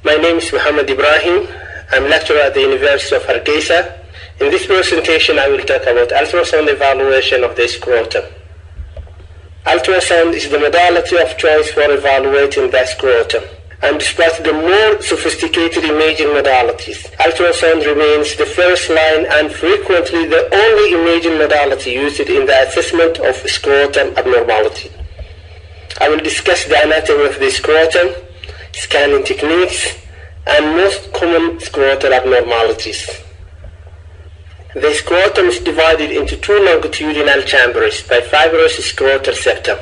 My name is Muhammad Ibrahim. I'm lecturer at the University of Hargeisa. In this presentation, I will talk about ultrasound evaluation of the scrotum. Ultrasound is the modality of choice for evaluating the scrotum. And despite the more sophisticated imaging modalities, ultrasound remains the first line and frequently the only imaging modality used in the assessment of scrotum abnormality. I will discuss the anatomy of the scrotum, scanning techniques, and most common scrotal abnormalities. The scrotum is divided into two longitudinal chambers by fibrous scrotal septum.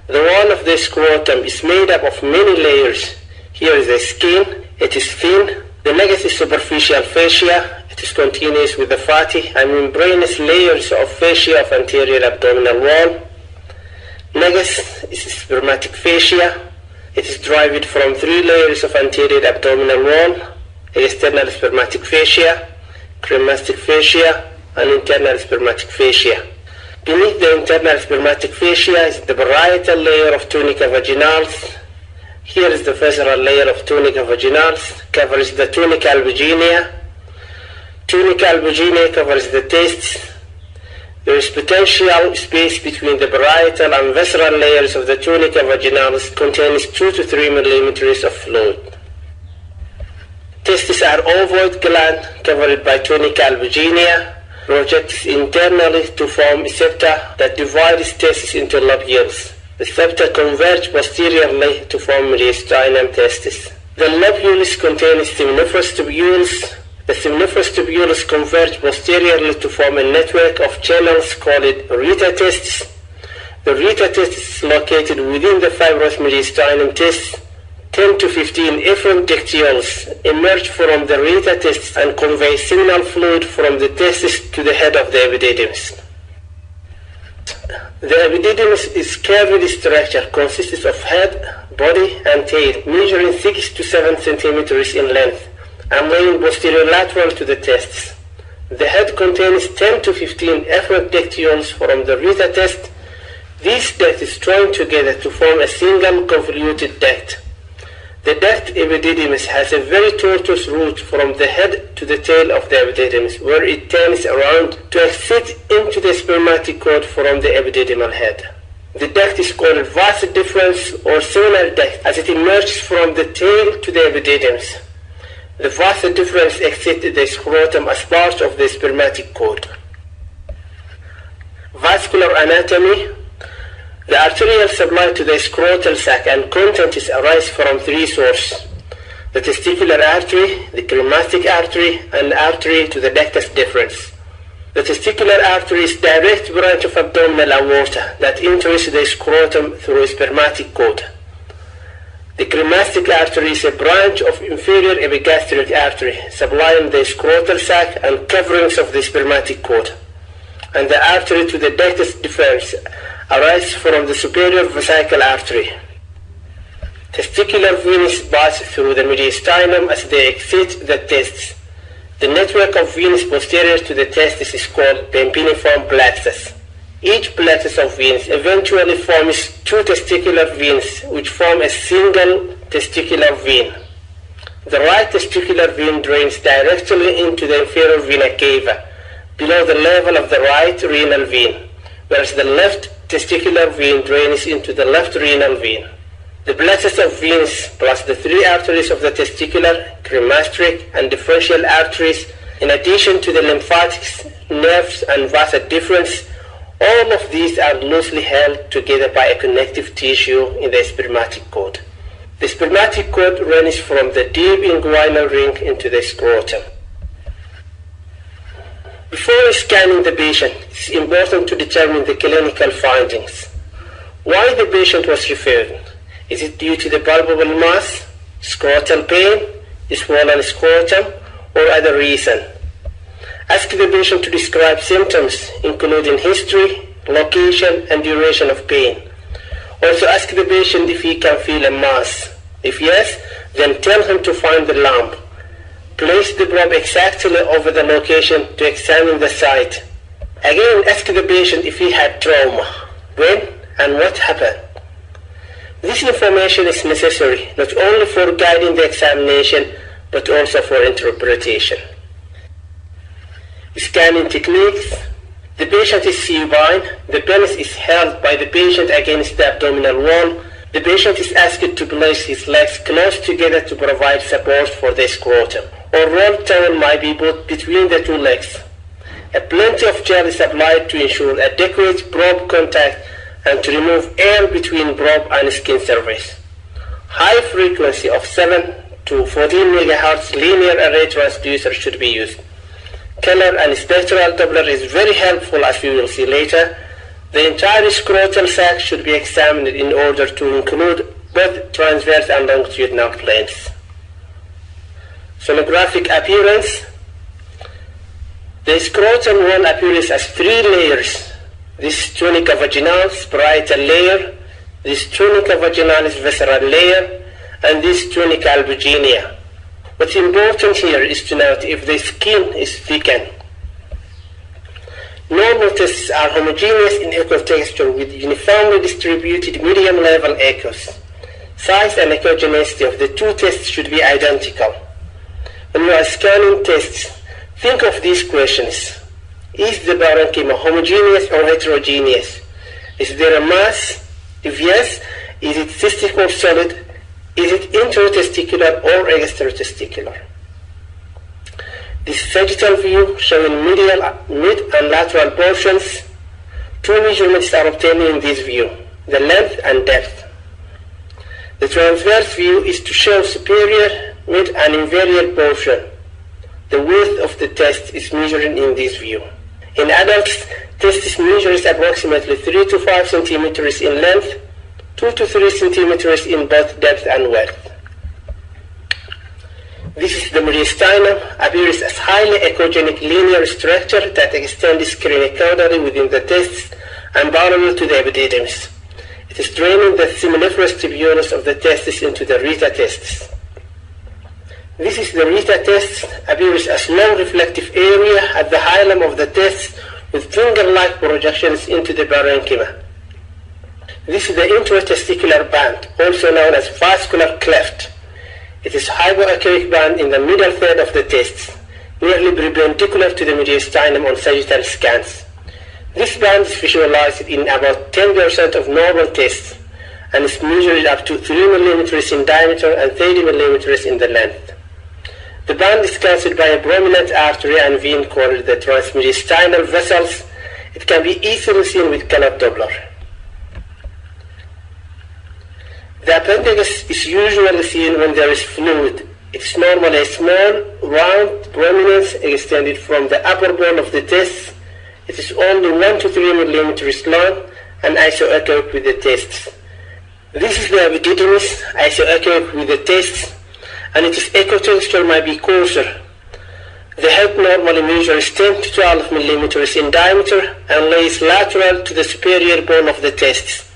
The wall of the scrotum is made up of many layers. Here is the skin. It is thin. The next is superficial fascia. It is continuous with the fatty and membranous layers of fascia of anterior abdominal wall. Next is spermatic fascia. It is derived from three layers of anterior abdominal wall: external spermatic fascia, cremastic fascia, and internal spermatic fascia. Beneath the internal spermatic fascia is the parietal layer of tunica vaginalis. Here is the visceral layer of tunica vaginalis, covers the tunica albuginea. Tunica albuginea covers the testes. There is potential space between the parietal and visceral layers of the tunica vaginalis, contains 2 to 3 millimeters of fluid. Testes are ovoid gland covered by tunica albuginea, projects internally to form septa that divides testes into lobules. The septa converge posteriorly to form mediastinum testis. The lobules contain seminiferous tubules. The seminiferous tubules converge posteriorly to form a network of channels called rete testis. The rete testis is located within the fibrous mediastinum testis. 10 to 15 efferent dactyls emerge from the rete testis and convey seminal fluid from the testis to the head of the epididymis. The epididymis is curved structure, consists of head, body, and tail, measuring 6 to 7 centimeters in length and laying posterolateral to the testis. The head contains 10 to 15 efferent dactyls from the rete test. These ducts join together to form a single convoluted duct. The duct epididymis has a very tortuous route from the head to the tail of the epididymis, where it turns around to exit into the spermatic cord from the epididymal head. The duct is called vas deferens or seminal duct as it emerges from the tail to the epididymis. The vas deferens exits the scrotum as part of the spermatic cord. Vascular anatomy. The arterial supply to the scrotal sac and contents arise from three sources: the testicular artery, the cremastic artery, and artery to the ductus deferens. The testicular artery is a direct branch of abdominal aorta that enters the scrotum through a spermatic cord. The cremastic artery is a branch of inferior epigastric artery supplying the scrotal sac and coverings of the spermatic cord. And the artery to the ductus deferens arises from the superior vesical artery. Testicular veins pass through the mediastinum as they exit the testes. The network of veins posterior to the testis is called pampiniform plexus. Each plexus of veins eventually forms two testicular veins which form a single testicular vein. The right testicular vein drains directly into the inferior vena cava below the level of the right renal vein, whereas the left testicular vein drains into the left renal vein. The plexus of veins plus the three arteries of the testicular, cremastic, and deferential arteries, in addition to the lymphatics, nerves, and vas deferens, all of these are loosely held together by a connective tissue in the spermatic cord. The spermatic cord runs from the deep inguinal ring into the scrotum. Before scanning the patient, it's important to determine the clinical findings. Why the patient was referred? Is it due to the palpable mass, scrotal pain, swollen scrotum, or other reason? Ask the patient to describe symptoms, including history, location, and duration of pain. Also ask the patient if he can feel a mass. If yes, then tell him to find the lump. Place the probe exactly over the location to examine the site. Again, ask the patient if he had trauma, when and what happened. This information is necessary not only for guiding the examination but also for interpretation. Scanning techniques. The patient is supine. The penis is held by the patient against the abdominal wall. The patient is asked to place his legs close together to provide support for the scrotum, or rolled towel might be put between the two legs. Plenty of gel is applied to ensure adequate probe contact and to remove air between probe and skin surface. High frequency of 7 to 14 MHz linear array transducer should be used. Color and spectral Doppler is very helpful, as we will see later. The entire scrotal sac should be examined in order to include both transverse and longitudinal planes. Sonographic appearance. The scrotal wall appears as 3 layers. This tunica vaginalis parietal layer, this tunica vaginalis visceral layer, and this tunica albuginea. What's important here is to note if the skin is thickened. Normal testes are homogeneous in echo texture with uniformly distributed medium level echoes. Size and echogenicity of the two tests should be identical. When you are scanning tests, think of these questions. Is the parenchyma homogeneous or heterogeneous? Is there a mass? If yes, is it cystic or solid? Is it intertesticular or extratesticular? This sagittal view showing medial, mid and lateral portions. 2 measurements are obtained in this view, the length and depth. The transverse view is to show superior, mid and inferior portion. The width of the test is measured in this view. In adults, testis measures approximately 3 to 5 centimeters in length, 2 to 3 centimeters in both depth and width. This is the mediastinum, appears as highly echogenic linear structure that extends cranicaudally within the testis and parallel to the epididymis. It is draining the seminiferous tubulus of the testis into the rete testis. This is the rete testis, appears as low reflective area at the hilum of the testis with finger-like projections into the parenchyma. This is the intertesticular band, also known as vascular cleft. It is hypoechoic band in the middle third of the testis, nearly perpendicular to the mediastinum on sagittal scans. This band is visualized in about 10% of normal testes and is measured up to 3 mm in diameter and 30 mm in the length. The band is closed by a prominent artery and vein called the transmediastinal vessels. It can be easily seen with color Doppler. The appendix is usually seen when there is fluid. It is normally a small, round prominence extended from the upper ball of the testis. It is only 1 to 3 mm long and isoechoic with the testis. This is the epididymis, isoechoic with the testis, and its echotexture might be coarser. The head normally measures 10 to 12 mm in diameter and lays lateral to the superior bone of the testis.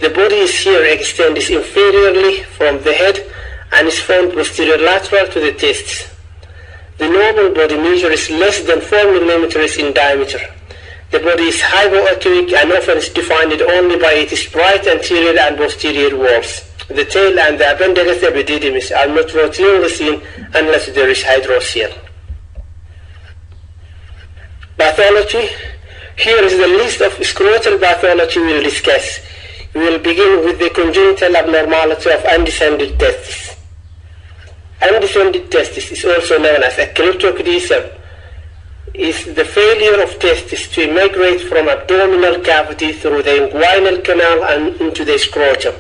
The body is here extended inferiorly from the head and is found posterior lateral to the testis. The normal body measures less than 4 mm in diameter. The body is hypoechoic and often is defined only by its right anterior and posterior walls. The tail and the appendix epididymis are not routinely seen unless there is hydrocele. Pathology. Here is the list of scrotal pathology we will discuss. We will begin with the congenital abnormality of undescended testis. Undescended testis is also known as eclectocdism. Is the failure of testis to migrate from abdominal cavity through the inguinal canal and into the scrotum.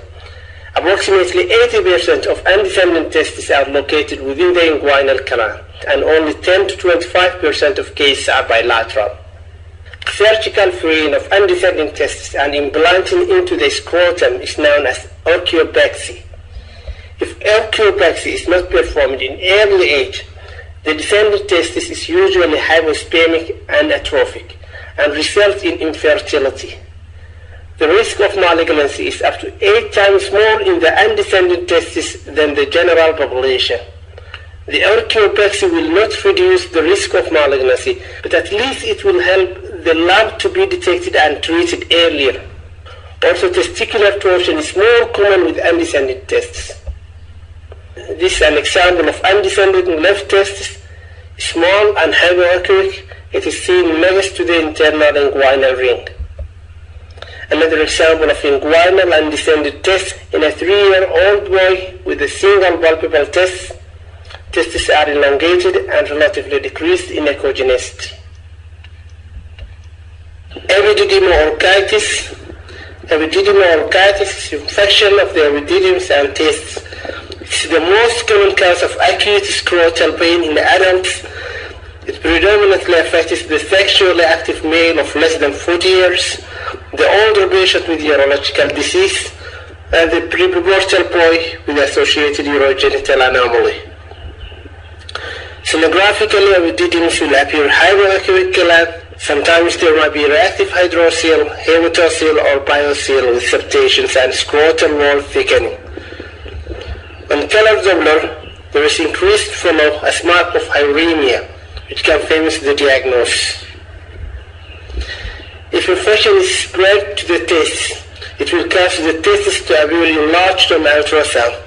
Approximately 80% of undescended testes are located within the inguinal canal, and only 10 to 25% of cases are bilateral. Surgical freeing of undescending testes and implanting into the scrotum is known as orchiopexy. If orchiopexy is not performed in early age, the descending testis is usually hypospermic and atrophic and results in infertility. The risk of malignancy is up to 8 times more in the undescended testis than the general population. The orchiopexy will not reduce the risk of malignancy, but at least it will help the lump to be detected and treated earlier. Also, testicular torsion is more common with undescended testes. This is an example of undescending left testis, small and hypoechoic. It is seen next to the internal inguinal ring. Another example of inguinal undescended test in a 3-year-old boy with a single palpable test. Testes are elongated and relatively decreased in echogenicity. Epididymo-orchitis. Epididymo-orchitis is infection of the epididymis and testes. It's the most common cause of acute scrotal pain in adults. It predominantly affects the sexually active male of less than 40 years, the older patient with urological disease, and the prepubertal boy with associated urogenital anomaly. Sonographically, epididymis will appear hypoechoic gland. Sometimes there might be reactive hydrocele, hematocele, or biocele with septations and scrotal wall thickening. On color Doppler, there is increased flow as mark of uremia, which confirms the diagnosis. If infection is spread to the testes, it will cause the testes to appear enlarged on ultrasound.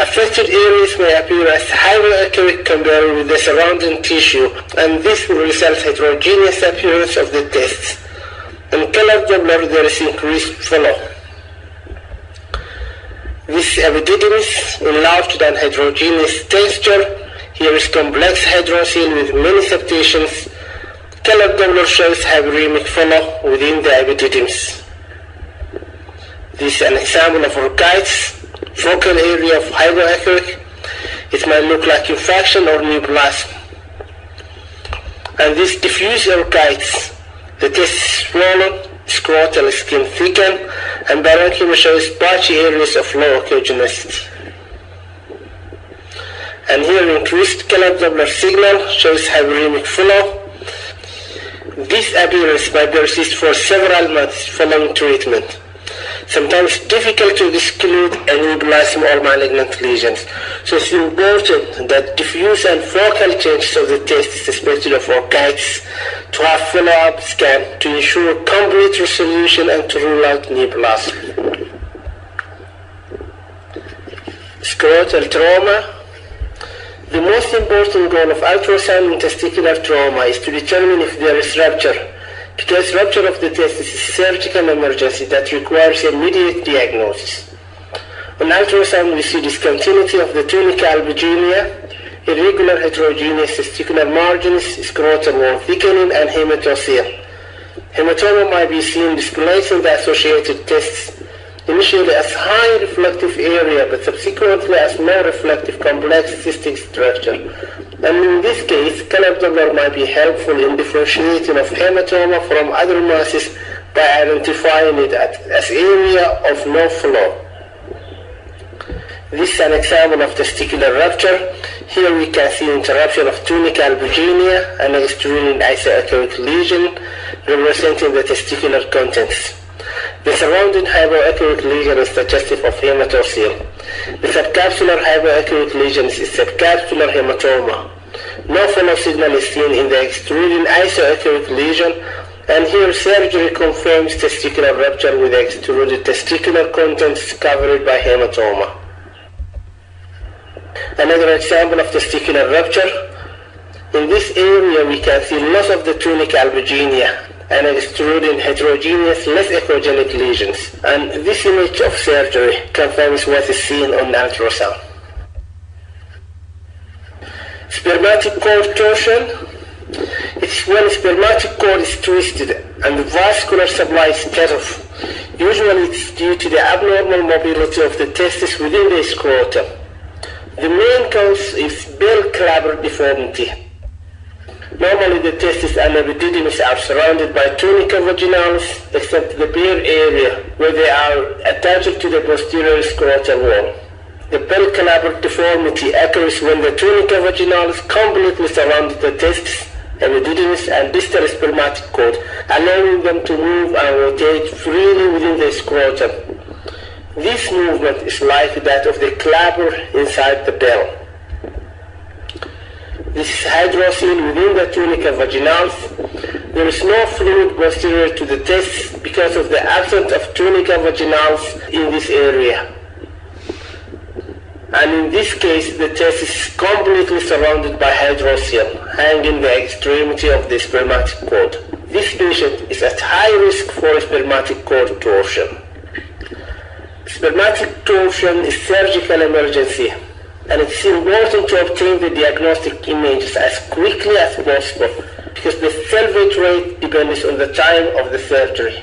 Affected areas may appear as hypoechoic compared with the surrounding tissue, and this will result in heterogeneous appearance of the testes. On color Doppler, there is increased flow. This epididymis, enlarged and heterogeneous texture. Here is complex hydrocele with many septations. Color Doppler shows hyperemic flow within the epididymis. This is an example of orchitis, focal area of hypoechoic. It might look like infection or neoplasm. And this diffuse orchitis, the test is swollen, scrotal skin thickened, and parenchyma shows patchy areas of low echogenicity. And here increased color Doppler signal shows hyperemic flow. This appearance might persist for several months following treatment. Sometimes difficult to exclude neoplasm or malignant lesions. So it's important that diffuse and focal changes of the testis, especially of orchitis, to have follow-up scan to ensure complete resolution and to rule out neoplasm. Scrotal trauma. The most important goal of ultrasound in testicular trauma is to determine if there is rupture, because rupture of the testis is a surgical emergency that requires immediate diagnosis. On ultrasound, we see discontinuity of the tunica albuginea, irregular heterogeneous testicular margins, scrotal wall thickening, and hematocele. Hematoma might be seen displacing the associated testes, initially as high reflective area, but subsequently as more reflective complex cystic structure. And in this case, color Doppler might be helpful in differentiating of hematoma from other masses by identifying it as area of no flow. This is an example of testicular rupture. Here we can see interruption of tunica albuginea and extrusion isoechoic lesion representing the testicular contents. The surrounding hypoechoic lesion is suggestive of hematocele. The subcapsular hypoechoic lesion is subcapsular hematoma. No follow signal is seen in the extruding isoechoic lesion, and here surgery confirms testicular rupture with extruded testicular contents covered by hematoma. Another example of testicular rupture. In this area we can see loss of the tunica albuginea and extruding heterogeneous, less echogenic lesions. And this image of surgery confirms what is seen on ultrasound. Spermatic cord torsion. It is when spermatic cord is twisted and the vascular supply is cut off. Usually it is due to the abnormal mobility of the testis within the scrotum. The main cause is bell-clapper deformity. Normally the testis and epididymis are surrounded by tunica vaginalis, except the bare area where they are attached to the posterior scrotal wall. The bell-clapper deformity occurs when the tunica vaginalis completely surrounds the testis, epididymis, and distal spermatic cord, allowing them to move and rotate freely within the scrotum. This movement is like that of the clapper inside the bell. This is hydrocele within the tunica vaginalis. There is no fluid posterior to the testis because of the absence of tunica vaginalis in this area. And in this case, the testis is completely surrounded by hydrocele, hanging the extremity of the spermatic cord. This patient is at high risk for spermatic cord torsion. Spermatic torsion is surgical emergency, and it's important to obtain the diagnostic images as quickly as possible because the salvage rate depends on the time of the surgery.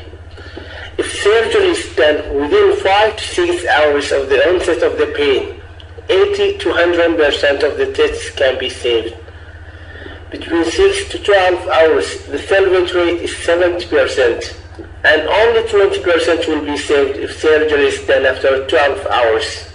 If surgery is done within 5 to 6 hours of the onset of the pain, 80 to 100% of the testis can be saved. Between 6 to 12 hours, the salvage rate is 70%, and only 20% will be saved if surgery is done after 12 hours.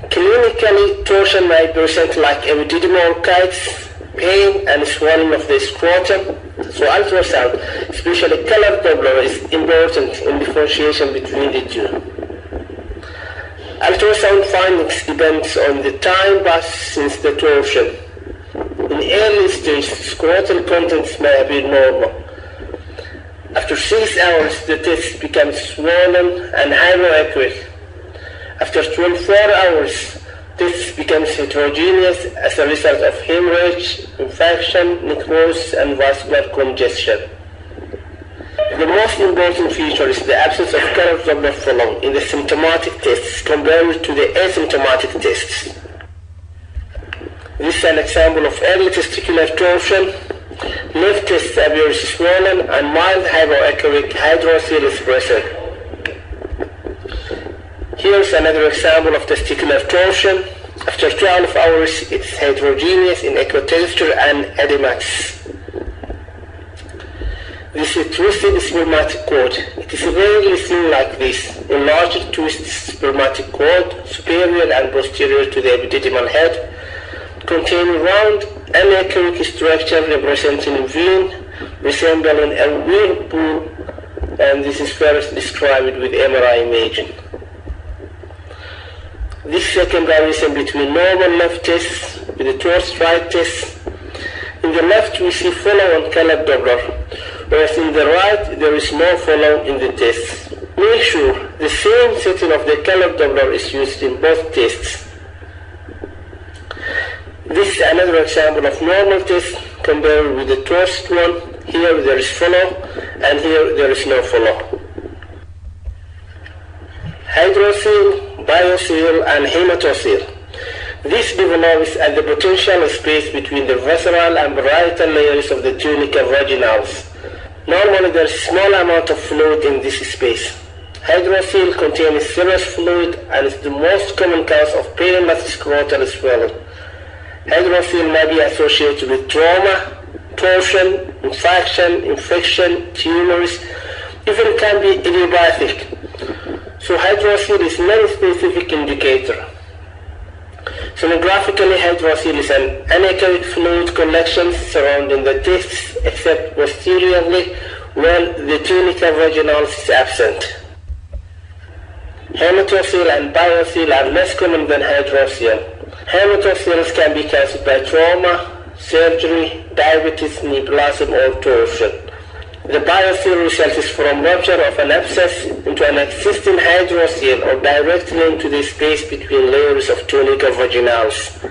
Clinically, torsion may present like Epididymo-orchitis, pain and swelling of the scrotum, so ultrasound, especially color Doppler, is important in differentiation between the two. Ultrasound findings depends on the time passed since the torsion. In early stage, scrotal contents may have been normal. After 6 hours, the testis becomes swollen and hypoechoic. After 24 hours, testis becomes heterogeneous as a result of hemorrhage, infection, necrosis, and vascular congestion. The most important feature is the absence of color Doppler follow in the symptomatic testis compared to the asymptomatic testis. This is an example of early testicular torsion. Left testis appears swollen and mild hypoechoic hydrocele is present. Here's another example of testicular torsion. After 12 hours, it is heterogeneous in ectexture and edematous. This is a twisted spermatic cord. It is rarely seen like this. Enlarged twisted spermatic cord, superior and posterior to the epididymal head, containing round anechoic structure representing vein resembling a whirlpool, and this is first described with MRI imaging. This is a comparison between normal left testis with the torsed right testis. In the left we see follow on colored Doppler, whereas in the right there is no follow in the testis. Make sure the same setting of the colored Doppler is used in both testis. This is another example of normal test compared with the torsed one. Here there is follow and here there is no follow. Hydrocele, biocele and hematocele. This develops at the potential space between the visceral and parietal layers of the tunica vaginalis. Normally there is a small amount of fluid in this space. Hydrocele contains serous fluid and is the most common cause of painless scrotal swelling. Hydrocele may be associated with trauma, torsion, infection, tumors, even can be idiopathic. So hydrocele is non-specific indicator. Sonographically, hydrocele is an anechoic fluid collection surrounding the testis except posteriorly when the tunica vaginalis is absent. Hematocele and biocele are less common than hydrocele. Hematoceles can be caused by trauma, surgery, diabetes, neoplasm, or torsion. The biocele results from rupture of an abscess into an existing hydrocele or directly into the space between layers of tunica vaginalis.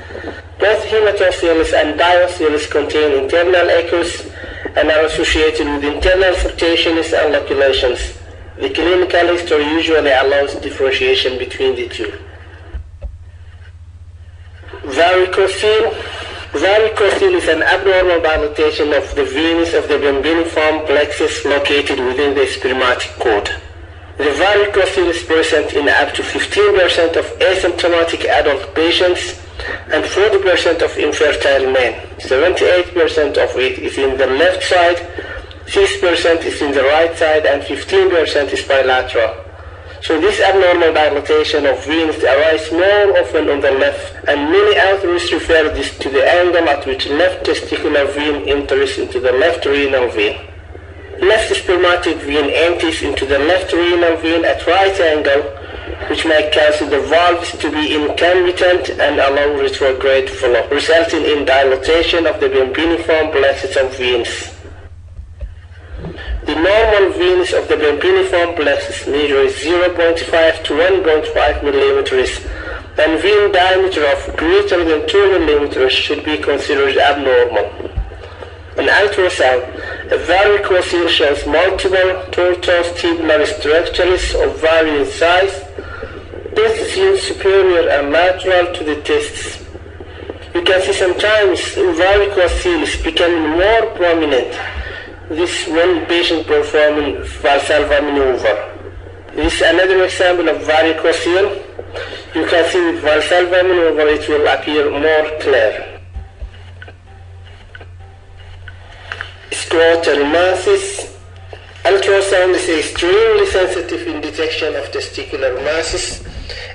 Both hematoceles and bioceles contain internal echoes and are associated with internal fluctuations and loculations. The clinical history usually allows differentiation between the two. Varicocele. Varicocele is an abnormal dilatation of the venous of the bambiniform plexus located within the spermatic cord. The varicocele is present in up to 15% of asymptomatic adult patients and 40% of infertile men. 78% of it is in the left side, 6% is in the right side, and 15% is bilateral. So this abnormal dilatation of veins arises more often on the left, and many authors refer this to the angle at which left testicular vein enters into the left renal vein. Left spermatic vein empties into the left renal vein at right angle, which might cause the valves to be incompetent and allow retrograde flow, resulting in dilatation of the bempiniform plexus of veins. The normal veins of the bempiniform plexus measure 0.5 to 1.5 millimeters, and vein diameter of greater than 2 millimeters should be considered abnormal. On ultrasound, a varicocele shows multiple tortuous tubular structures of varying size, testes superior and lateral to the testes. You can see sometimes varicoceles becoming more prominent. This one patient performing Valsalva maneuver. This is another example of varicocele. You can see with Valsalva maneuver it will appear more clear. Scrotal Massess. Ultrasound is extremely sensitive in detection of testicular masses,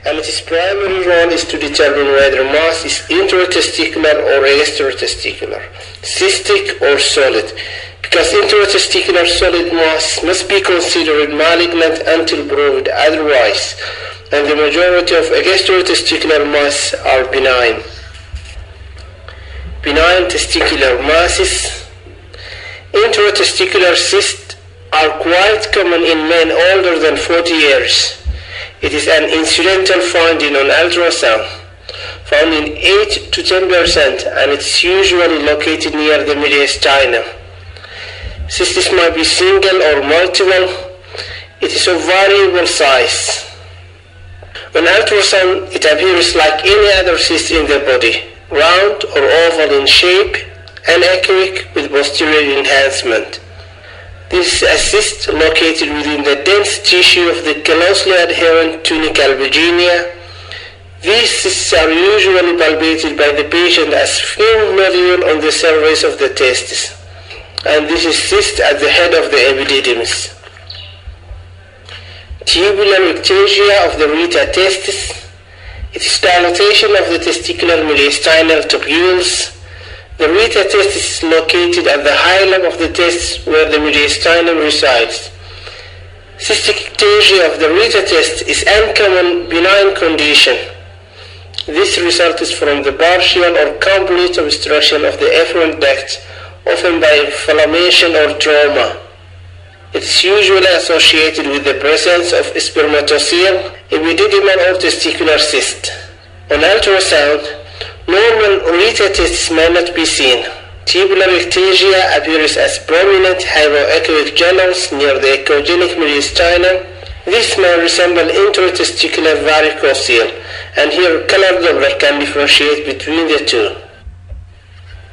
and its primary role is to determine whether mass is intratesticular or extratesticular, cystic or solid, because intratesticular solid mass must be considered malignant until proved otherwise, and the majority of extratesticular mass are benign. Benign testicular masses. Intratesticular cysts are quite common in men older than 40 years. It is an incidental finding on ultrasound, found in 8 to 10%, and it's usually located near the mediastinum. Cysts might be single or multiple. It is of variable size. On ultrasound, it appears like any other cyst in the body, round or oval in shape, anechoic with posterior enhancement. This is a cyst located within the dense tissue of the closely adherent tunica albuginea. These cysts are usually palpated by the patient as film nodule on the surface of the testis, and this is cyst at the head of the epididymis. Tubular ectasia of the rete testis. It is dilatation of the testicular mediastinal tubules. The rete testis is located at the hilum of the testis where the mediastinum resides. Cystic ectasia of the rete testis is uncommon benign condition. This results from the partial or complete obstruction of the efferent duct, often by inflammation or trauma. It is usually associated with the presence of spermatocele, epididymal or testicular cyst. On ultrasound, normal rete testis may not be seen. Tubular ectasia appears as prominent hypoechoic jewels near the echogenic mediastinum. This may resemble intratesticular varicocele, and here color Doppler can differentiate between the two.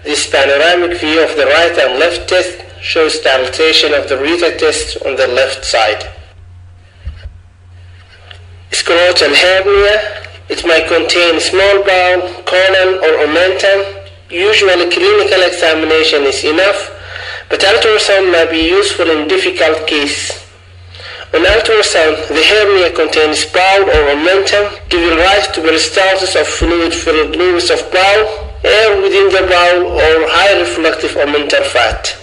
This panoramic view of the right and left test shows dilatation of the rete test on the left side. Scrotal hernia. It might contain small bowel, colon, or omentum. Usually clinical examination is enough, but ultrasound may be useful in difficult cases. On ultrasound, the hernia contains bowel or omentum, giving rise to peristalsis of fluid-filled lobes of bowel, air within the bowel, or high reflective omental fat.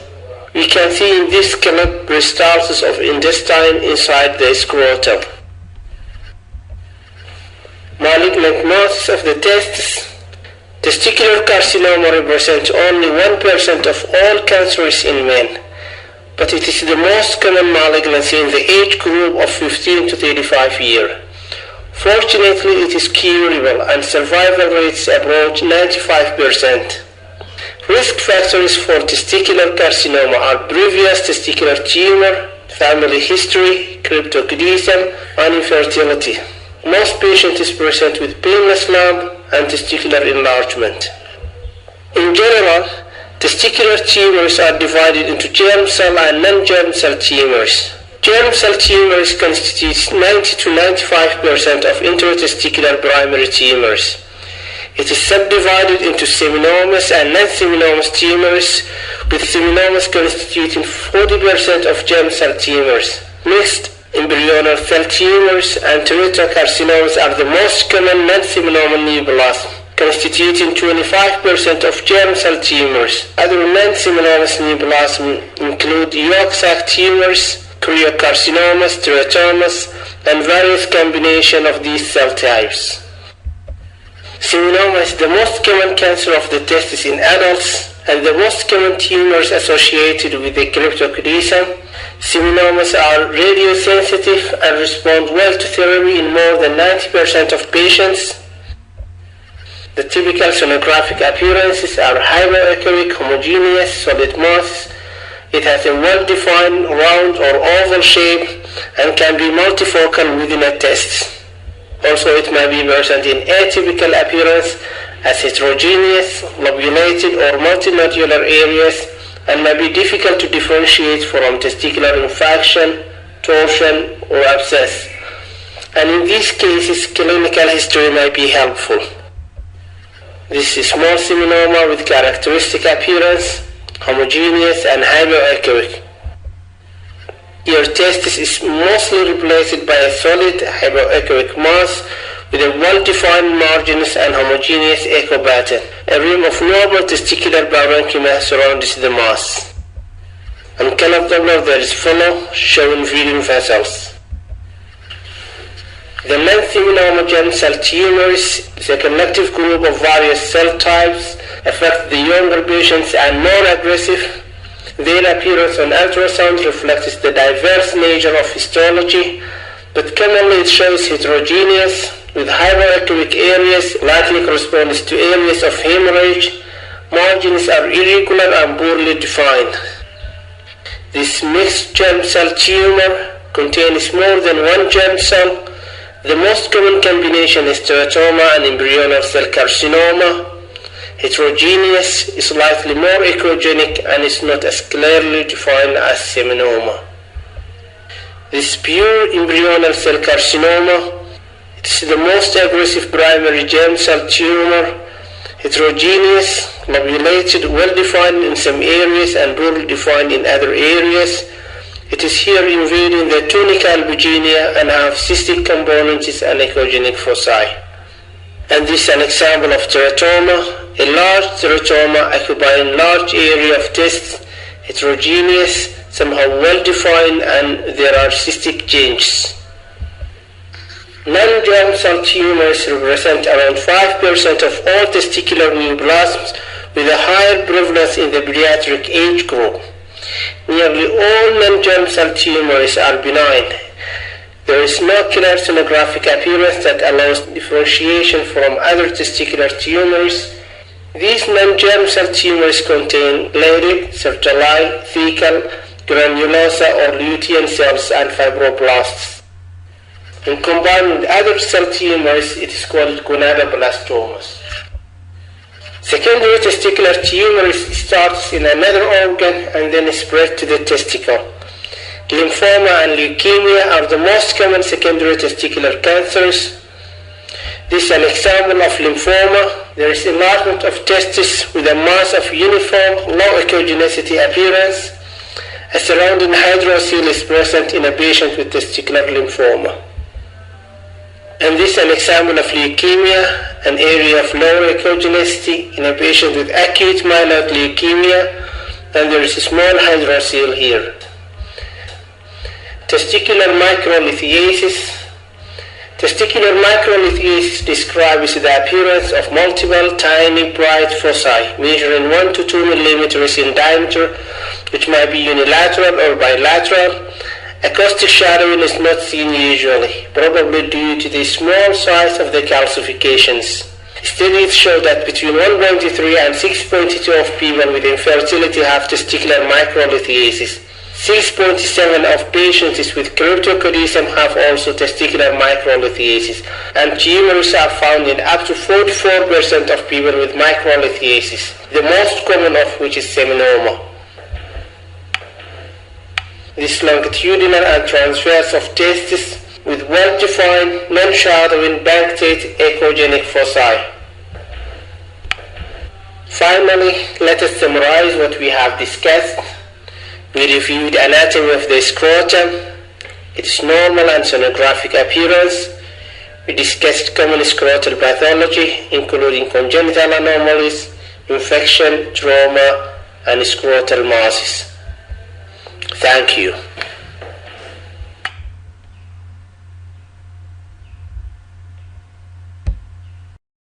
We can see in this scallop peristalsis of intestine inside the scrotum. Malignant masses of the testis. Testicular carcinoma represents only 1% of all cancers in men, but it is the most common malignancy in the age group of 15 to 35 years. Fortunately, it is curable and survival rates approach 95%. Risk factors for testicular carcinoma are previous testicular tumor, family history, cryptorchidism, and infertility. Most patients present with painless lump and testicular enlargement. In general, testicular tumors are divided into germ cell and non-germ cell tumors. Germ cell tumors constitute 90 to 95% of intratesticular primary tumors. It is subdivided into seminomas and non-seminomas tumors, with seminomas constituting 40% of germ cell tumors. Next, embryonal cell tumors and teratocarcinomas are the most common non-seminoma neoplasm, constituting 25% of germ cell tumors. Other non-seminoma neoplasm include yolk sac tumors, choriocarcinomas, teratomas, and various combinations of these cell types. Seminoma is the most common cancer of the testis in adults and the most common tumors associated with the cryptorchidism. Seminomas are radiosensitive and respond well to therapy in more than 90% of patients. The typical sonographic appearances are hypoechoic, homogeneous, solid mass. It has a well-defined round or oval shape and can be multifocal within a testis. Also, it may be present in atypical appearance as heterogeneous, lobulated or multinodular areas and may be difficult to differentiate from testicular infarction, torsion or abscess. And in these cases, clinical history may be helpful. This is small seminoma with characteristic appearance, homogeneous and hypoechoic. Your testis is mostly replaced by a solid hypoechoic mass with a well-defined margins and homogeneous echo pattern. A rim of normal testicular parenchyma surrounds the mass. On color Doppler there is follow showing feeding vessels. The non-seminoma germ cell tumors is a collective group of various cell types, affect the younger patients and more aggressive. Their appearance on ultrasound reflects the diverse nature of histology, but commonly it shows heterogeneous, with hypoechoic areas likely corresponds to areas of hemorrhage. Margins are irregular and poorly defined. This mixed germ cell tumor contains more than one germ cell. The most common combination is teratoma and embryonal cell carcinoma. Heterogeneous, is slightly more echogenic and is not as clearly defined as seminoma. This pure embryonal cell carcinoma, it is the most aggressive primary germ cell tumor. Heterogeneous, lobulated, well-defined in some areas and poorly defined in other areas. It is here invading the tunica albuginea and have cystic components and echogenic foci. And this is an example of teratoma, a large teratoma occupying large area of test, heterogeneous, somehow well-defined, and there are cystic changes. Non-germ cell tumors represent around 5% of all testicular neoplasms, with a higher prevalence in the pediatric age group. Nearly all non-germ cell tumors are benign. There is no clear sonographic appearance that allows differentiation from other testicular tumors. These non-germ cell tumors contain lytic, sertoli, thecal, granulosa or lutein cells and fibroblasts. When combined with other cell tumors, it is called gonadoblastomas. Secondary testicular tumors starts in another organ and then spread to the testicle. Lymphoma and leukemia are the most common secondary testicular cancers. This is an example of lymphoma. There is enlargement of testis with a mass of uniform, low echogenicity appearance. A surrounding hydrocele is present in a patient with testicular lymphoma. And this is an example of leukemia, an area of low echogenicity in a patient with acute myeloid leukemia, and there is a small hydrocele here. Testicular microlithiasis. Testicular microlithiasis describes the appearance of multiple tiny bright foci measuring 1 to 2 millimeters in diameter, which may be unilateral or bilateral. Acoustic shadowing is not seen usually, probably due to the small size of the calcifications. Studies show that between 1.3 and 6.2 of people with infertility have testicular microlithiasis. 6.7 of patients with cryptorchidism have also testicular microlithiasis, and tumors are found in up to 44% of people with microlithiasis, the most common of which is seminoma. This longitudinal and transverse of testis with well-defined, non-shadowing, punctate, echogenic foci. Finally, let us summarize what we have discussed. We reviewed anatomy of the scrotum, its normal and sonographic appearance. We discussed common scrotal pathology, including congenital anomalies, infection, trauma, and scrotal masses. Thank you.